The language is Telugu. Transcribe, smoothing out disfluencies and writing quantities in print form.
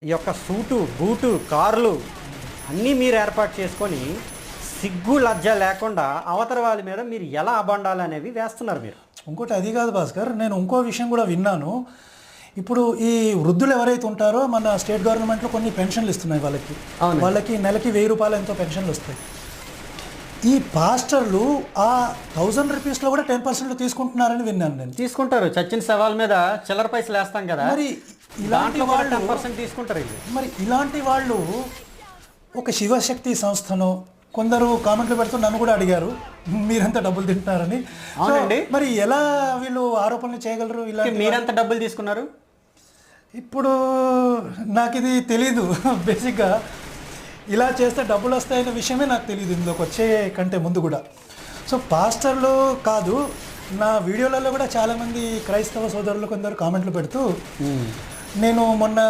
ఈ యొక్క సూటు, బూటు, కార్లు అన్నీ మీరు ఏర్పాటు చేసుకొని సిగ్గు లజ్జ లేకుండా అవతల వాళ్ళ మీద మీరు ఎలా అబండాలు అనేవి వేస్తున్నారు మీరు. ఇంకోటి అది కాదు భాస్కర్, నేను ఇంకో విషయం కూడా విన్నాను. ఇప్పుడు ఈ వృద్ధులు ఎవరైతే ఉంటారో మన స్టేట్ గవర్నమెంట్లో కొన్ని పెన్షన్లు ఇస్తున్నాయి వాళ్ళకి. వాళ్ళకి నెలకి 1000 రూపాయలు ఎంతో పెన్షన్లు వస్తాయి. ఈ పాస్టర్లు ఆ 1000 రూపీస్లో కూడా 10% తీసుకుంటున్నారని విన్నాను నేను. తీసుకుంటారు, చచ్చిన సవాల్ మీద చిల్లర పైసలు వేస్తాం కదా, మరి ఇలాంటి వాళ్ళు 10% తీసుకుంటారు. మరి ఇలాంటి వాళ్ళు ఒక శివశక్తి సంస్థను కొందరు కామెంట్లు పెడుతూ నన్ను కూడా అడిగారు మీరంతా డబ్బులు తింటున్నారని. అవునండి, మరి ఎలా వీళ్ళు ఆరోపణలు చేయగలరు? ఇలా మీరెంత డబ్బులు తీసుకున్నారు? ఇప్పుడు నాకు ఇది తెలీదు. బేసిక్గా ఇలా చేస్తే డబ్బులు వస్తాయనే విషయమే నాకు తెలియదు ఇందులోకి వచ్చే కంటే ముందు కూడా. సో పాస్టర్లు కాదు, నా వీడియోలలో కూడా చాలామంది క్రైస్తవ సోదరులు కొందరు కామెంట్లు పెడుతూ నేను మొన్న